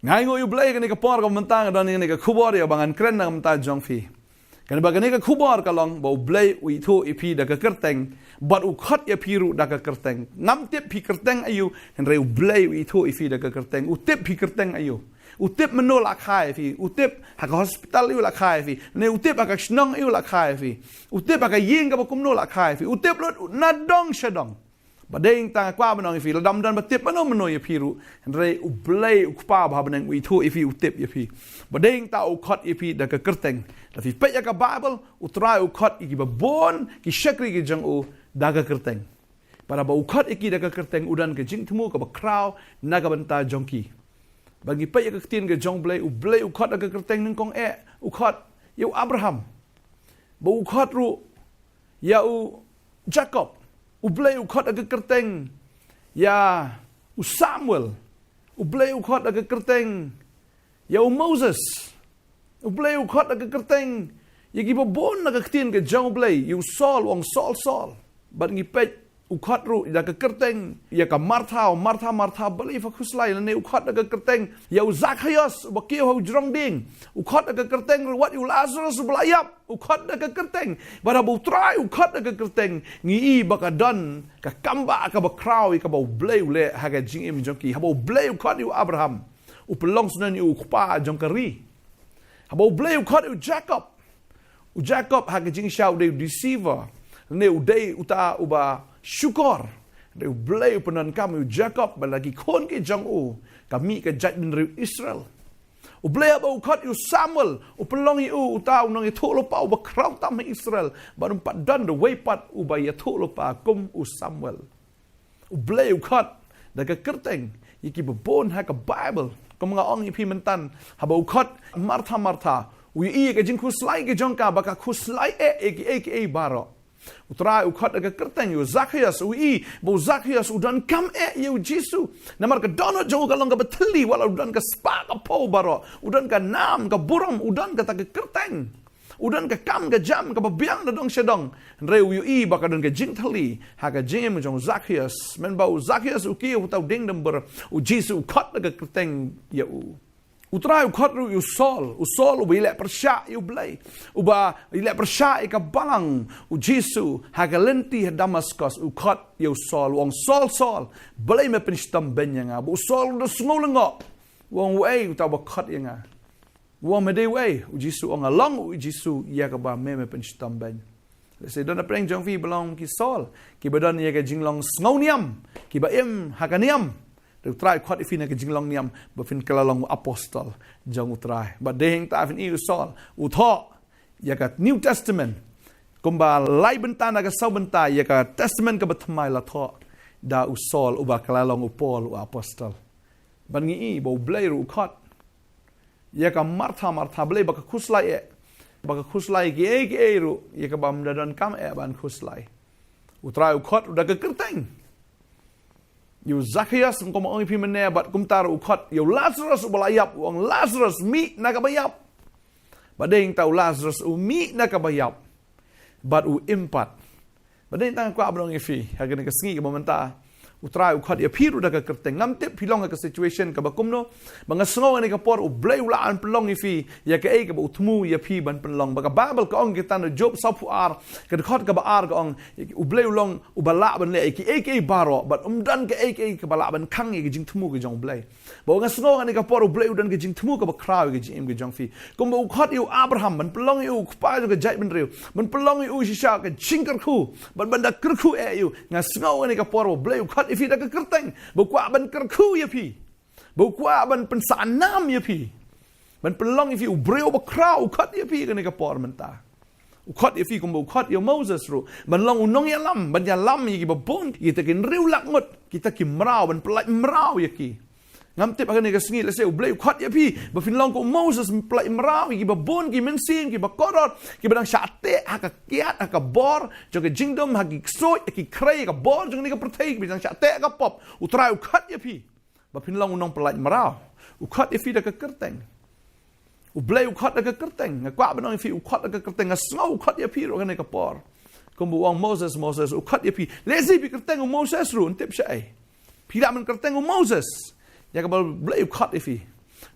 Ngai ngo yu Blei kan ka por ka mentang dan ni ka khubor ya bangan kren na menta jong fi. Kan ba kan ka khubor ka long bo Blei u thu ipi da ka kyrteng but u khot ya pi ru da ka kyrteng. Ngam tip pi kyrteng ayu kan reu Blei u thu ipi da ka kyrteng. U tip pi kyrteng ayu. U tip menol akai fi. U tip ha ka hospital yu akai fi. Ne u tip ka Shillong yu akai fi. U tip ka yin ka ba kumno akai fi. U tip lot na dong shadong. Badeng tang kwa banong ifi ladam dan batip banong meno ya piru re u Blei u kpa ba banang u thu ifi u tip ya pi badeng ta u khot ifi da ka kyrteng da fi pe ya ka bible u try u khot iki ba bon ki shakri ki jang u da ka kyrteng para ba u khot iki da ka kyrteng udan ka jing thmu ka ba kraw na ka banta jongki bagi pe ya ka tin ka jong Blei u khot da ka kyrteng ning kong u khot yu Abraham ba u khot ru ya u Jacob u Blei u khot aga kyrteng ya u Samuel u Blei u khot aga kyrteng ya u Moses u Blei u khot aga kyrteng ya gi bon aga ktin ke jong Blei yu Saul wong Saul bat ngi pet u khot ru da ka kyrteng ya ka Martha Blei fa khuslai ne u khot aga kyrteng ya u Zacchaeus ba ki ho jrong ding u khot aga kyrteng ru wat u Lazarus blayap u khot aga kyrteng bara bu try u khot aga kyrteng ngi ba ka don ka kamba ka ba kraw ka ba Blei le ha ga jing im jong ki ha ba Blei u khot u Abraham u pelong sunan u khpa jong kari ha ba Blei u khot u Jacob ha ga jing shau de deceiver ne u dei uta u ba syukur de u Blei u penan kam u Jacob ba lagi kon ke jong u kami ka jat din ri Israel u Blei ba u khot u Samuel u pelong u ta u nang thu lo pa u ba kraw tam Israel ba dum pat dan de way pat u ba ya thu lo pa kum u Samuel u Blei u khot da ka kyrteng yiki ba bon ha ka Bible kom nga ong ipi mentan ha ba u khot Martha u i ka jing khuslai ke jong ka ba ka khuslai e baro utrai u khot aga kyrteng u Zacchaeus u i bo Zacchaeus u dan kam u Jisu namar ka dono jong ka long ka betli wala u dan ka spa ka po baro u dan ka nam ka buram u dan ka ta ka kyrteng u dan ka kam ka jam ka biang na dong shedong re u i ba ka dan ka jing thali ha ka jing jong Zacchaeus men ba u Zacchaeus u ki u tau ding number u Jisu khot aga kyrteng ya u utrai u khot ru u Saul u ile persha u Blei u ba ile persha ka balang u Jisu ha ka lenti Damascus u khot u Saul wong Saul Blei me penstam benyanga bu Saul do sngolengo wong wei u ta ba khot yanga wong me de wei u Jisu ong along u Jisu ya ka ba me penstam ben se don apreng jong fi belong ki Saul ki badan ya ka jinglong snoniam ki ba ha ka niam de try khot ifina ke jinglong niam ba fin kalalong apostol jong utrai ba dehing ta fin u Saul u tho ya ka New Testament kumba lai bentana ka sau benta ya ka testament ka batmai la tho da u Saul u ba kalalong u Paul u apostol ban ngi bo Blei ru khot ya ka Martha Blei ba ka khuslai ge ru ya ka bam dan kam ban khuslai utrai u khot da ka kyrteng yu Zacchaeus kom ong pi mene bat kum tar u khot yu Lazarus balayap wong Lazarus mi na ka bayap badeng tau Lazarus u mi na ka bayap bat u impat badeng tang kwa blong ifi hagen ka sngi ka momenta utrai u khot ya phiru da ka kyrteng ngam te philong ka situation ka ba kumno banga sngo ani ka por u Blei u la an pelong ifi ya ka e ka ba uthmu ya phi ban pelong ba ka Bible ka ong ki tan Job sa pu ar ka khot ka ba ar ka ong u Blei u long u ba la ban le ki baro but dan ka ka ba la ban khang ki jing thmu ka jong Blei ba nga sngo ani ka por u Blei u dan ka jing thmu ka ba kraw ki jing ka jong fi kum ba u khot u Abraham ban pelong u pa ka jai ban riu ban pelong u shisha ka chingkar khu ban da kar khu u nga sngo ani ka por u Blei u khot ifi da ka kyrteng bu kwa ban kar khu ya pi bu kwa ban pensan nam ya pi ban pelong ifi u breu ba kraw khot ya pi ka ni ka por menta u khot ifi kum bu khot ya Moses ru ban long u nong ya lam ban ya lam yi ba bon ki ta kin riu lak ngot kita ki mrau ban pelai mrau ya ki ngam tip akan ni ka sngi le se u Blei u khot ya pi ba fin long ko Moses pelai mrau yi ba bon ki mensin ki ba korot ki badang syate ha ka kiat ha ka bor jong ka jingdom ha ki soi ki krei ka bor jong ni ka protei bi jang syate ka pop u trai u khot ya pi ba fin long u nong pelai mrau u khot ya pi da ka kyrteng u Blei u khot da ka kyrteng nga kwa banong fi u khot da ka kyrteng nga sngo u khot ya pi ro ka ni ka por kum bu wong Moses u khot ya pi lezi pi kyrteng u Moses ru tip syai pi la man kyrteng u Moses ya ka Blei u khot ifi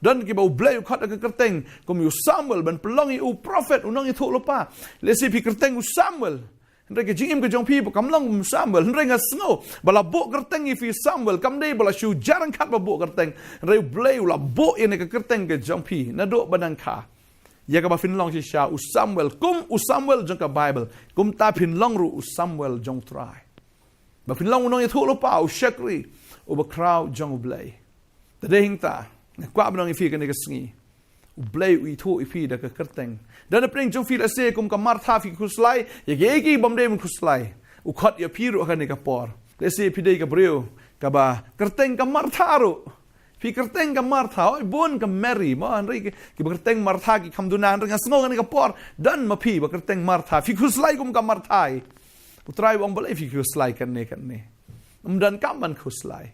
Dan ki bau Blei khot ka kerteng kom yu Samuel ban pelong u prophet unong i tho lopa. Lesi pi kerteng u Samuel. Ndai ke jingim ke jong pi pa kamlong Samuel ndai nga sngo bala bo kerteng i fi Samuel kam dei bala shu jarang khat ba bo kerteng ndai Blei la bo ine ke kerteng ke jong pi na do badan kha. Ya ka ba fin long si sha u Samuel kum u Samuel jong ka Bible kum ta fin long ru u Samuel jong try. Ba fin long unong i tho lopa u shakri u ba crowd jong u Blei. Tadei hing ta kwa benong ifi kan negasngi u Blei u itho ifi da ka kerteng dan na pring jong fi la se kum ka martha fi khuslai ye gegi bomde mun khuslai u khot ya piru kan ne ka por le se pidei ka breu ka ba kerteng ka martha ro fi kerteng ka martha oi bon ka mary ma anri ki ba kerteng martha ki khamduna anri ngasngo kan ne ka por dan ma phi ba kerteng martha fi khuslai kum ka marthai u trai wong Blei fi khuslai kan ne dan kam man khuslai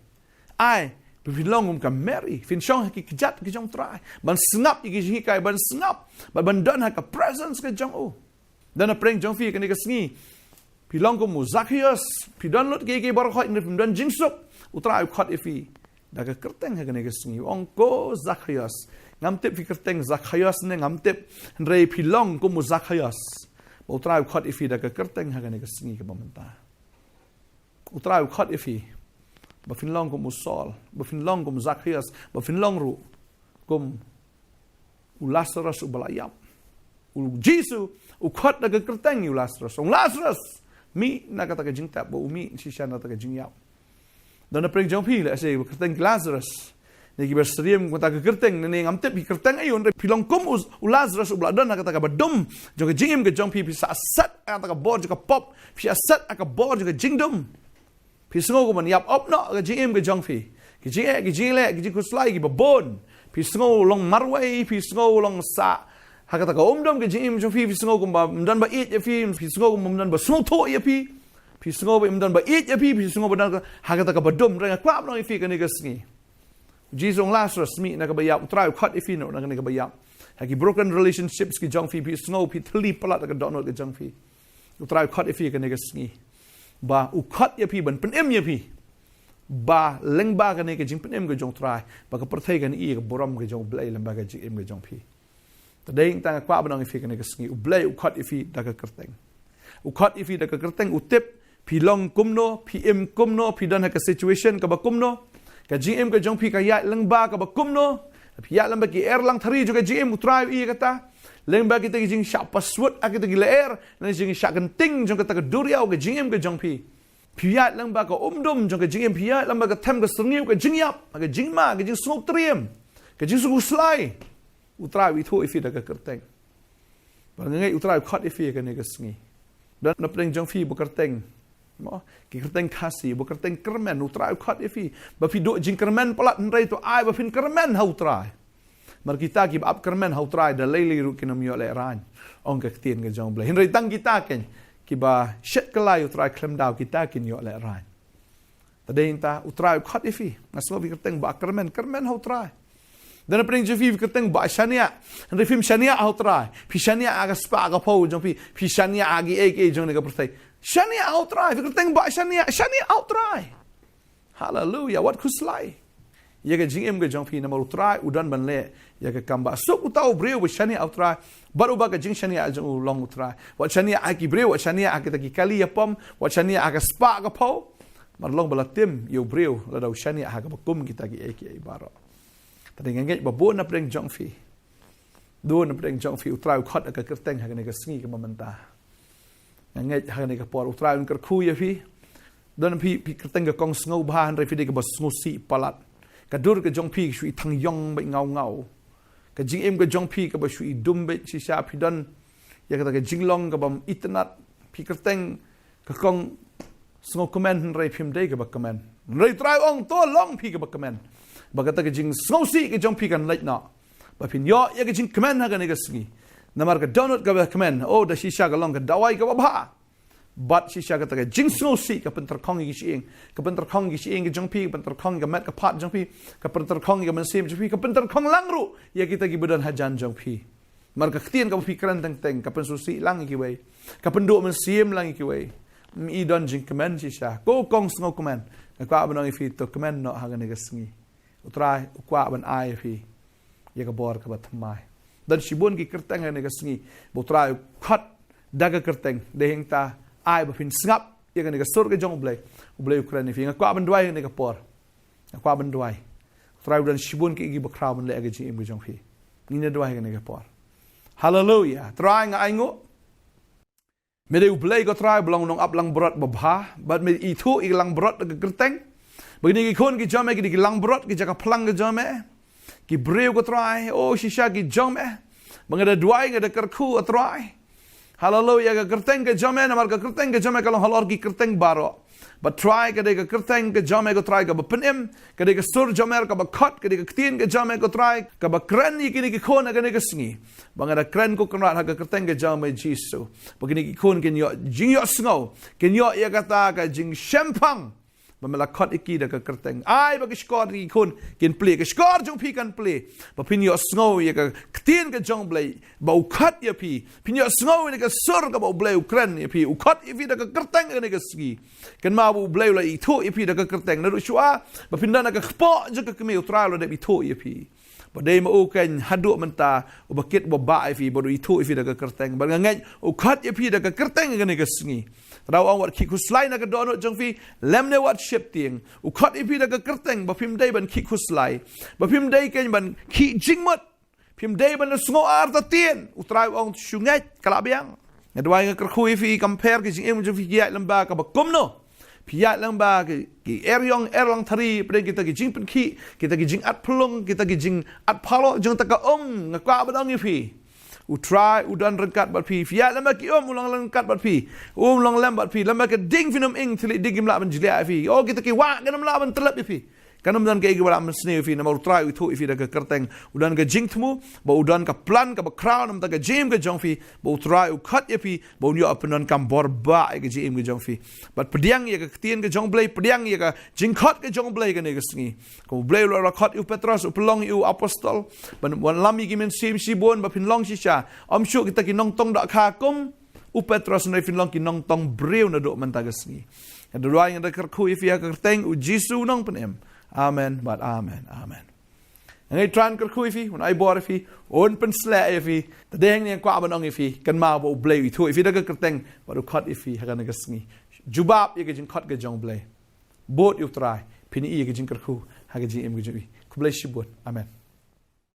ai Pin long ka Mary, fin shong ki kijat ki jong try. Ban snap ki ji kai ban snap, ban don ha ka presence ka jong o. Dan a preng jong fi ka ni ka sngi. Pi long ko mu Zacchaeus, pi don lot ki bar khot ni pin don jingsuk, utra u khot ifi. Da ka kerteng ha ka ni ka sngi. Ong ko Zacchaeus. Ngam tip fi kerteng Zacchaeus ne ngam tip rei pi long ko mu Zacchaeus. Utra u khot ifi da ka kerteng ha ka ni ka sngi ka bamanta. Utra u khot ifi. Ba fin long kum Saul, ba fin long kum Zacchaeus, ba fin long ru kum u Lazarus u balayap. U Jesu u khot da ka kerteng u Lazarus. Ong Lazarus mi na ka ta ka jing tap ba u mi si sha na ta ka jing yap. Dan na preng jong pi la se kerteng Lazarus. Ne ki bersriem ku ta ka kerteng ne ngam tep kerteng ayon pi long kum u Lazarus u bladon na ka ta ka badum jo ka jingim ka jong pi sa sat ta ka bor jo ka pop pi sat ka bor jo ka jingdum. Pi sngo ko man yap op no ga jim ga jong fi ki jile ki kuslai ki babon pi sngo long marway pi sngo long sa hakata ka omdom ga jim jong fi sngo ko ba mdan ba eat ya fi sngo ko mdan ba sngo to ya pi sngo ba mdan ba eat ya pi sngo ba dan hakata ka badum renga kwap no fi ka ni ga sngi jisong Lazarus mi na ka ba yap try khot ifi no na ka ba yap ha ki broken relationships ki jong fi sngo pi thli pala ka don no ga jong fi try khot ifi ka ni ga sngi ba u khot ya pi ban pen em ya pi ba leng ba ka ne ka jing pen em ka jong try ba ka perthai kan i ka boram ka jong Blei lamba ka jing em ka jong pi tadeng ta kwa banong ifi ka ne ka sngi u Blei u khot ifi da ka kerteng u khot ifi da ka kerteng u tip pi long kumno pi em kumno pi dan ha ka situation ka ba kumno ka jing em ka jong pi ka ya leng ba ka ba kumno pi ya lamba ki er lang thari jo ka jing em u try i ka ta leng ba kita jing sha password akita gi leer na jing sha kan ting jong ka ta duriau ka jing em ka jong pi piat lang ba ka omdom jong ka jing em piat lang ba ka them ka srniu ka jing yap ka jing ma ka jing Nongkhryiem ka jing su slai utra wi thu ifi da ka kerteng ba ngai utra khot ifi ka ne ka sngi dan na preng jong fi bu kerteng mo ki kerteng khasi bu kerteng kermen utra khot ifi ba fi do jing kermen palat nrai to ai ba fin kermen ha utra mar kita ki ap kermen hau try da leili ru kinam yo le ran ong ka tien ga jong Blei hinrai tang kita ken ki ba shet kalai utrai klem daw kita kin yo le ran tadeng ta utrai khot ifi naso vi kerteng ba kermen hau try dan pring je vi kerteng ba shania hinrai film shania hau try pi shania aga spa ga pau jong pi shania agi ek jong ne ga pertai shania hau try vi kerteng ba shania hau try hallelujah what kuslai ya ka jing em ka jong phi na maru try udan ban le ya ka kamba sok utau breu wa shani au try baru ba ka jing shani a jong long try wa shani a ki breu wa shani a ki kali ya pom wa shani a ka spa ka pau mar long bala tim yo breu la dau shani a ka kum kita ki ai baro tadi ngai ba bo na preng jong phi do na preng jong phi utrai khot ka kerteng ha ka sngi ka mamanta ngai ha ka por utrai un kar khu ya phi don phi kerteng ka kong sngo ba han re phi de ka ba sngo si palat ka dur ka jong pi shui thang yong bai ngau ka jing em ka jong pi ka ba shui dum bai si sha phi don ya ka jing long ka bam itnat pi kerteng ka kong sngo comment rei phim dei ka ba comment rei trai ong to long pi ka ba comment ba ka ta ka jing sngo si ka jong pi kan lait na ba phin yo ya ka jing comment ha ka ne ka sngi namar ka donut ka ba comment oh da si sha ka long ka dawai ka ba ba but si sha ka ta ka jing sngo si ka pen tar khong gi shi ka pen tar khong gi shi ka jong pi pen tar khong ka mat ka pat jong pi ka pen tar khong ga man sim jong pi ka pen tar khong lang ru ya kita gi budan hajan jong pi mar ka ktien ka pi kran teng teng ka pen su si lang ki wei ka pen do man sim lang ki wei mi don jing command si sha ko kong sngo command ka kwa ban ngi fi to command no ha ga ne ga sngi utrai kwa ban ai fi ya ka bor ka Nongthymmai dan Shibun ki kyrteng ni ka sngi bo trai khot daga kyrteng dehing ta ai ba phin ngap ya ka ni ka sur ka jong Blei Ukraine fi nga kwa ban dwai ni ka por kwa ban dwai trai dan Shibun ki ba kraw ban le ga ji im ga jong fi ni na dwai ka ni ka por hallelujah trai nga ai ngo me de Blei ko trai belong nong ap lang brot ba bha but me I thu I lang brot ka kyrteng begini ki khon ki jome ki lang brot ki jaka plang ka jome ki breu ko trai oh shisha ki jome mangada dwai ngada kerku atrai hallelujah ka kyrteng ka jome na mar ka kyrteng ka jome kalong halor ki kyrteng baro but try ka de ka kyrteng ka jome ko try ka ba penem ka de ka sur jome ka ba khot ka de ka tin ka jome ko try ka ba kren ni ki khon ka de ka sngi bangada kren ko kanrat ha ka kyrteng ka jome jisu begini ki khon ken yo jing yo sngo ken yo ya kata ka jing shempang Mamela khot iki da ka kyrteng ai ba skor ki khon ken play ka skor jong phi kan play ba pin yo sngo ye ka tin ka jong Blei ba u khot ye phi pin yo sngo ne ka sur ka ba Blei Ukraine ye phi u khot ye phi da ka kyrteng ne ka ski ken ma bu Blei la I thu ye phi da ka kyrteng na ru shua ba pin na ka khpo je ka kme utral da bi thu ye phi ba dei ma u ken hadu menta u ba kit ba ba ye phi ba I thu ye phi da ka kyrteng ba ngai u khot ye phi da ka kyrteng ne ka ski Rau ang wat kikus lai na ka dono jong fi lem ne wat ship tieng u khot ipi da ka kyrteng ba phim dei ban kikus lai ba phim dei ken ban ki jingmot phim dei ban sngo ar ta tien u trai ong shungai kala biang ne dwai nga khui fi compare ki jing em jong fi ya lamba ka ba komno pia lamba ki eryong erlang thari pre kita ki jing pen ki kita ki jing at plung kita ki jing at phalo jong ta ka nga kwa ba dong fi u try u dan rengkat bat pi fia lama ki ulang rengkat bat pi long lem bat pi lama ke ding finum ing thili digim la ban jlia fi oh kita ki wa ganam la ban telap fi kanam dan ke gi bala mesne fi na mau try u thu fi da ka kyrteng u dan ka jing thmu ba u dan ka plan ka ba crown nam ta ka jim ka jong fi ba u try u khat ye fi ba u yo apenon kam bor ba ke jim ka jong fi bat pediang ye ka tien ka jong Blei pediang ye ka jing khat ka jong Blei ka ne ka sngi ko Blei lo ra khat u Petros u pelong u apostol ban wan lami gi men sim si bon ba pin long si cha om shu kita ki nong tong da kha kum u Petros ne fin long ki nong tong breu na do man ta ka sngi ka do yang da kar khu fi ka kyrteng u Jisu nong penem amen but amen amen ngai tran kar khu fi un ai bor fi on pen sla fi ta deng ne kwa ban ong fi kan ma bo Blei thu fi da ka kyrteng ba do khat fi ha ka na ka sngi jubab ye ka jing khat ka jong Blei bot u trai pini ye ka jing kar khu ha ka jing em ka jing ku Blei shibot amen